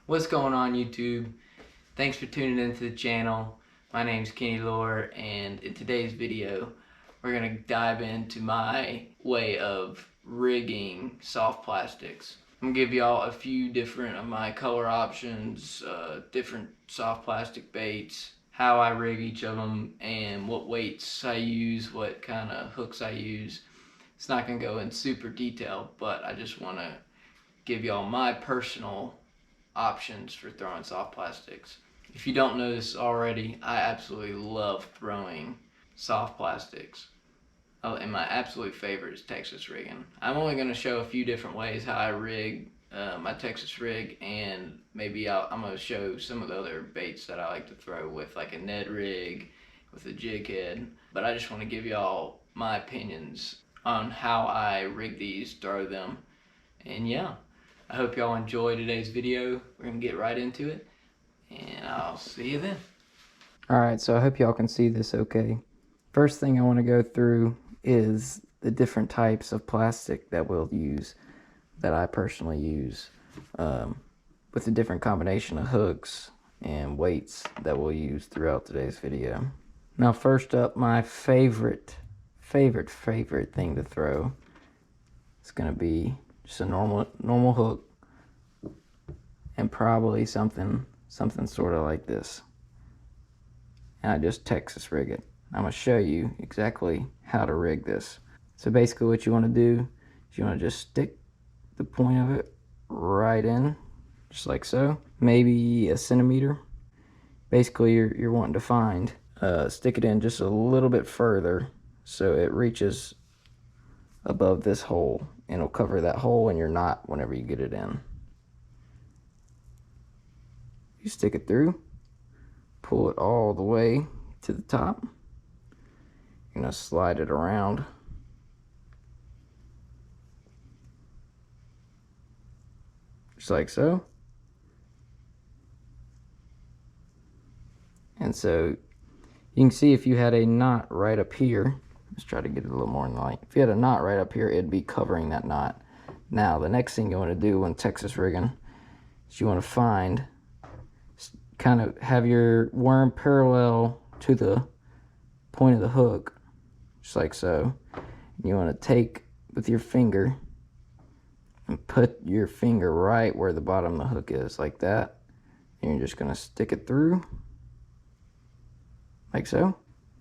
What's going on, YouTube? Thanks for tuning into the channel. My name's Kenny Lore, and in today's video we're going to dive into my way of rigging soft plastics. I'm going to give y'all a few different of my color options, different soft plastic baits, how I rig each of them, and what weights I use, what kind of hooks I use. It's not going to go in super detail, but I just want to give y'all my personal options for throwing soft plastics. If you don't know this already, I absolutely love throwing soft plastics. Oh, and my absolute favorite is Texas rigging. I'm only going to show a few different ways how I rig my Texas rig, and maybe I'm going to show some of the other baits that I like to throw with, like a Ned rig with a jig head. But I just want to give y'all my opinions on how I rig these, throw them, and yeah. I hope y'all enjoy today's video. We're going to get right into it, and I'll see you then. Alright, so I hope y'all can see this okay. First thing I want to go through is the different types of plastic that we'll use, that I personally use, with the different combination of hooks and weights that we'll use throughout today's video. Now first up, my favorite thing to throw is going to be just a normal hook, and probably something sort of like this. And I just Texas rig it. I'm going to show you exactly how to rig this. So basically what you want to do is you want to just stick the point of it right in, just like so, maybe a centimeter. Basically you're wanting to find, stick it in just a little bit further so it reaches above this hole, and it'll cover that hole in your knot whenever you get it in. You stick it through, pull it all the way to the top. You're going to slide it around. Just like so. And so you can see if you had a knot right up here, let's try to get it a little more in the light. If you had a knot right up here, it'd be covering that knot. Now the next thing you want to do when Texas rigging is you want to find, kind of have your worm parallel to the point of the hook, just like so. You want to take with your finger and put your finger right where the bottom of the hook is, like that. And you're just going to stick it through like so.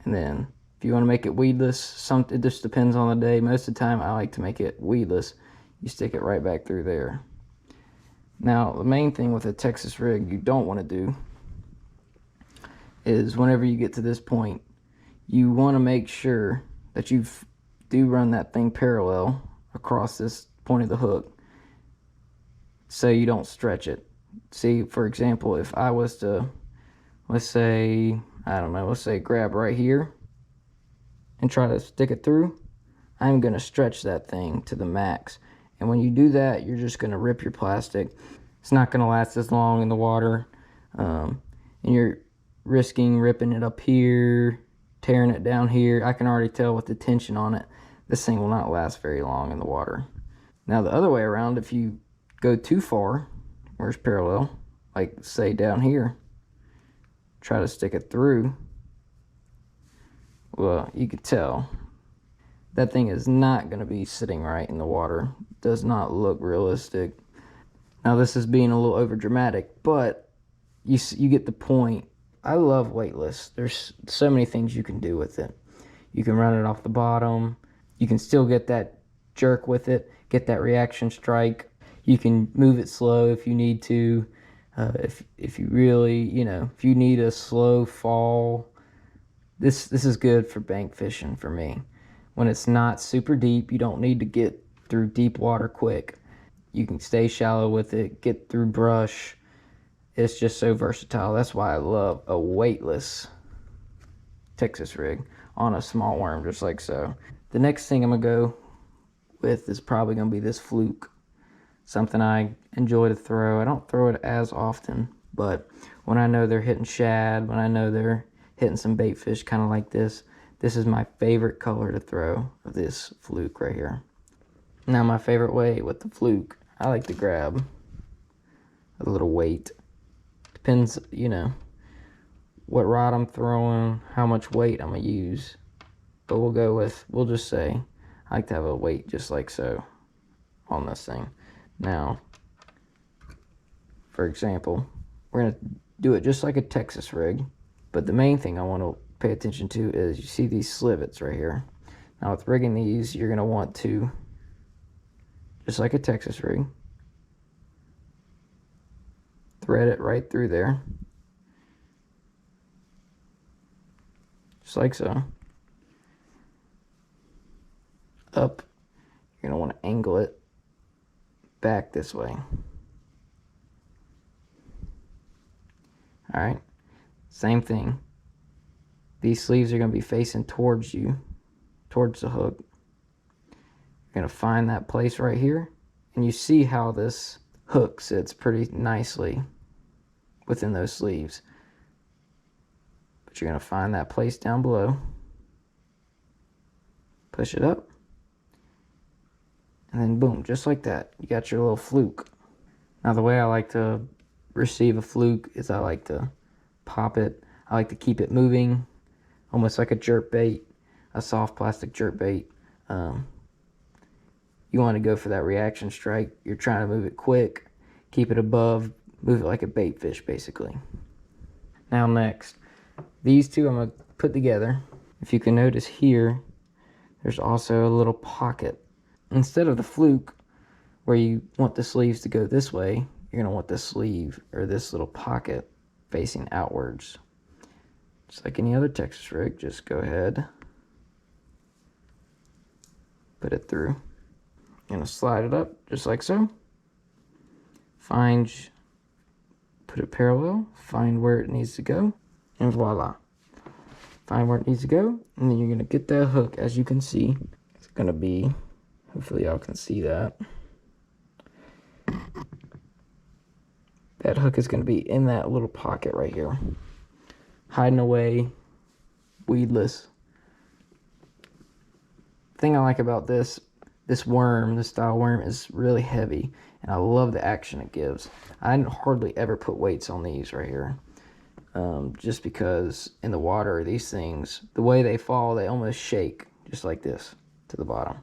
And then if you want to make it weedless, it just depends on the day. Most of the time I like to make it weedless. You stick it right back through there. Now the main thing with a Texas rig you don't want to do is whenever you get to this point, you want to make sure that you do run that thing parallel across this point of the hook so you don't stretch it. See, for example, if I was to, let's say, I don't know, let's say grab right here and try to stick it through, I'm going to stretch that thing to the max. And when you do that, you're just going to rip your plastic. It's not going to last as long in the water. And you're risking ripping it up here, tearing it down here. I can already tell with the tension on it, this thing will not last very long in the water. Now the other way around, if you go too far, where it's parallel, like say down here, try to stick it through, well, you can tell that thing is not going to be sitting right in the water. Does not look realistic. Now this is being a little over dramatic, but you get the point. I love weightless. There's so many things you can do with it. You can run it off the bottom. You can still get that jerk with it, get that reaction strike. You can move it slow if you need to. If you really, if you need a slow fall, this is good for bank fishing for me. When it's not super deep, you don't need to get through deep water quick. You can stay shallow with it, get through brush. It's just so versatile. That's why I love a weightless Texas rig on a small worm, just like so. The next thing I'm going to go with is probably going to be this Fluke. Something I enjoy to throw. I don't throw it as often, but when I know they're hitting shad, when I know they're hitting some bait fish kind of like this is my favorite color to throw of this Fluke right here. Now my favorite way with the Fluke, I like to grab a little weight. Depends, you know, what rod I'm throwing, how much weight I'm gonna use. But we'll just say I like to have a weight just like so on this thing. Now, for example, we're gonna do it just like a Texas rig, but the main thing I want to pay attention to is you see these slivets right here. Now with rigging these, you're gonna want to, just like a Texas rig, thread it right through there, just like so. Up, you're gonna want to angle it back this way. All right, same thing. These sleeves are going to be facing towards you, towards the hook. You're going to find that place right here, and you see how this hook sits pretty nicely within those sleeves. But you're going to find that place down below, push it up, and then boom, just like that, you got your little fluke. Now the way I like to receive a fluke is I like to pop it. I like to keep it moving, almost like a jerk bait, a soft plastic jerk bait. You want to go for that reaction strike. You're trying to move it quick, keep it above, move it like a bait fish basically. Now next, these two I'm going to put together. If you can notice here, there's also a little pocket. Instead of the fluke, where you want the sleeves to go this way, you're going to want the sleeve, or this little pocket, facing outwards. Just like any other Texas rig, just go ahead, put it through. You're going to slide it up, just like so. Put it parallel, find where it needs to go, and voila. Find where it needs to go, and then you're going to get that hook. As you can see, it's going to be, hopefully y'all can see that. That hook is going to be in that little pocket right here, hiding away, weedless. The thing I like about this worm, this style worm, is really heavy, and I love the action it gives. I hardly ever put weights on these right here, just because in the water, these things, the way they fall, they almost shake, just like this, to the bottom.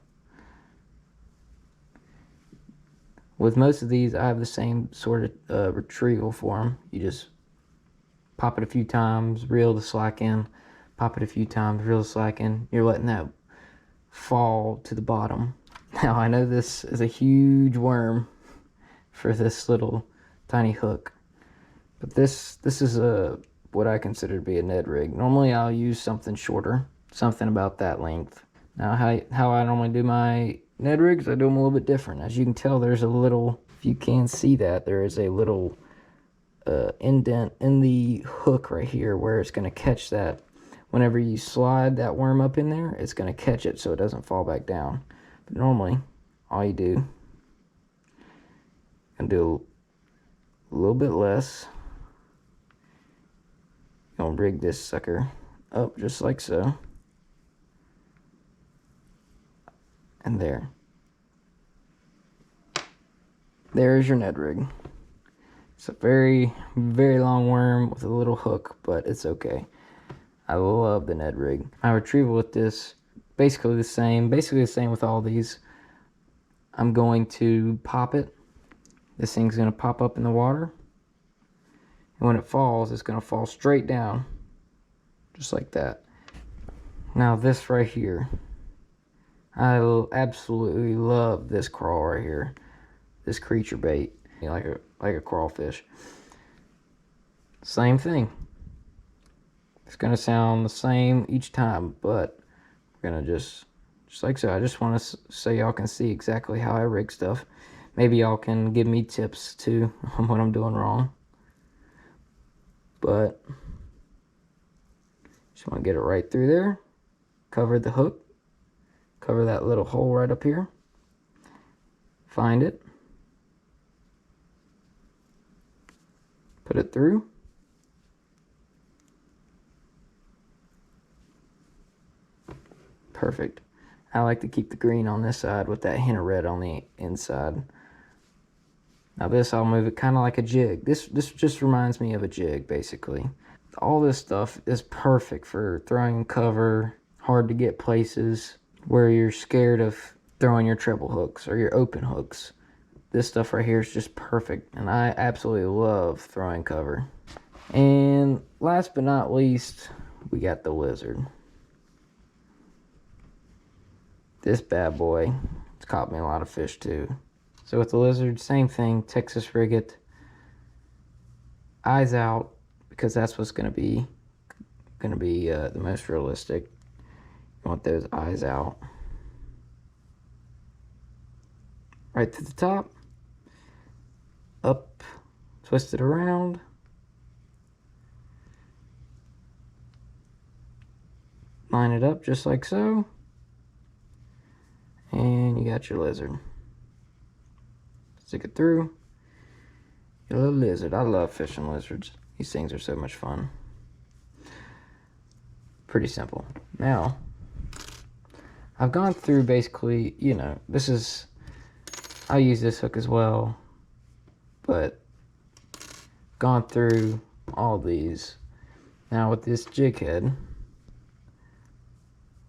With most of these, I have the same sort of retrieval for them. You just pop it a few times, reel the slack in, pop it a few times, reel the slack in. You're letting that fall to the bottom. Now, I know this is a huge worm for this little tiny hook, but this is what I consider to be a Ned rig. Normally, I'll use something shorter, something about that length. Now, how I normally do my Ned rigs, I do them a little bit different. As you can tell, there's a little, if you can see that, there is a little indent in the hook right here where it's going to catch that. Whenever you slide that worm up in there, it's going to catch it so it doesn't fall back down. But normally, all you do, and do a little bit less. You're going to rig this sucker up just like so. And there. There's your Ned rig. It's a very, very long worm with a little hook, but it's okay. I love the Ned rig. My retrieval with this, basically the same with all these. I'm going to pop it. This thing's going to pop up in the water. And when it falls, it's going to fall straight down. Just like that. Now this right here. I absolutely love this crawl right here. This creature bait. You know, like a crawfish. Same thing. It's going to sound the same each time, but we're going to just like so. I just want to so y'all can see exactly how I rig stuff. Maybe y'all can give me tips too on what I'm doing wrong. But just want to get it right through there. Cover the hook. Cover that little hole right up here. Find it. Put it through. Perfect. I like to keep the green on this side with that hint of red on the inside. Now this, I'll move it kind of like a jig. This just reminds me of a jig, basically. All this stuff is perfect for throwing cover, hard to get places where you're scared of throwing your treble hooks or your open hooks. This stuff right here is just perfect, and I absolutely love throwing cover. And last but not least, we got the lizard. This bad boy, it's caught me a lot of fish too. So with the lizard, same thing, Texas rig it, eyes out, because that's what's gonna be the most realistic. You want those eyes out. Right to the top, up, twist it around. Line it up just like so. And you got your lizard. Stick it through. Your little lizard. I love fishing lizards. These things are so much fun. Pretty simple. Now, I've gone through basically, you know, I'll use this hook as well, but gone through all these. Now with this jig head,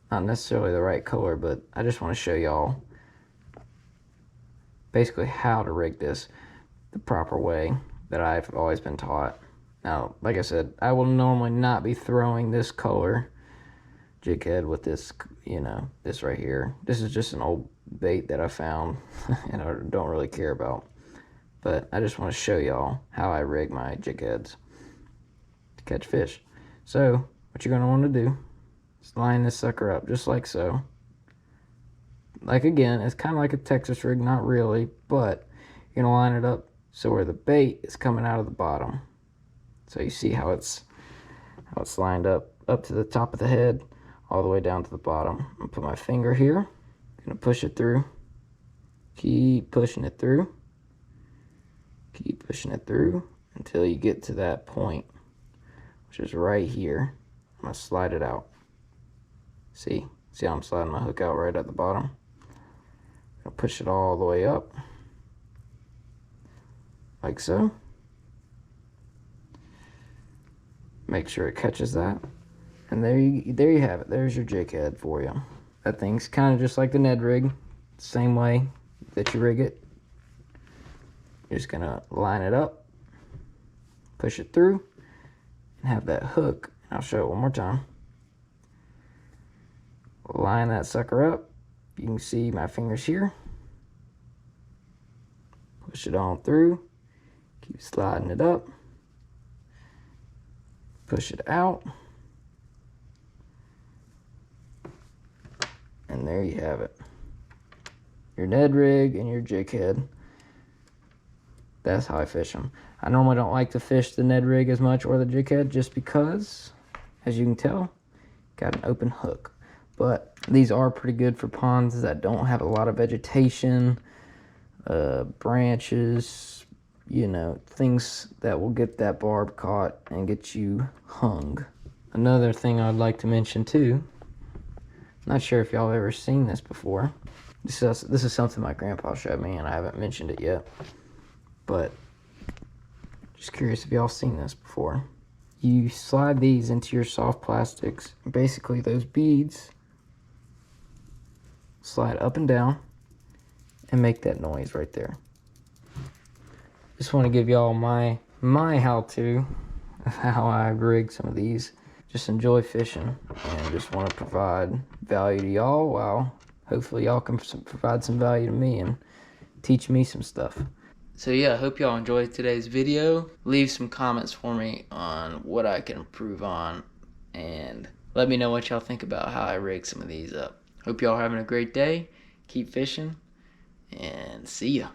not necessarily the right color, but I just want to show y'all basically how to rig this the proper way that I've always been taught. Now, like I said, I will normally not be throwing this color jig head with this, you know, this right here. This is just an old bait that I found and I don't really care about. But I just want to show y'all how I rig my jig heads to catch fish. So, what you're going to want to do is line this sucker up just like so. Like again, it's kind of like a Texas rig, not really, but you're going to line it up so where the bait is coming out of the bottom. So you see how it's lined up to the top of the head, all the way down to the bottom. I'm going to put my finger here, I'm going to push it through, keep pushing it through, keep pushing it through until you get to that point, which is right here. I'm going to slide it out. See how I'm sliding my hook out right at the bottom? I'm going to push it all the way up, like so. Make sure it catches that. And there you have it. There's your jig head for you. That thing's kind of just like the Ned rig. Same way that you rig it. You're just going to line it up, push it through, and have that hook. I'll show it one more time. Line that sucker up. You can see my fingers here. Push it on through. Keep sliding it up. Push it out. And there you have it. Your Ned rig and your jig head. That's how I fish them. I normally don't like to fish the Ned rig as much or the jig head just because, as you can tell, got an open hook. But these are pretty good for ponds that don't have a lot of vegetation, branches, you know, things that will get that barb caught and get you hung. Another thing I'd like to mention too, not sure if y'all have ever seen this before. This is something my grandpa showed me and I haven't mentioned it yet. But just curious if y'all seen this before. You slide these into your soft plastics. Basically those beads slide up and down and make that noise right there. Just want to give y'all my how-to of how I rig some of these. Just enjoy fishing and just want to provide value to y'all while hopefully y'all can provide some value to me and teach me some stuff. So yeah, I hope y'all enjoyed today's video. Leave some comments for me on what I can improve on and let me know what y'all think about how I rig some of these up. Hope y'all are having a great day. Keep fishing and see ya.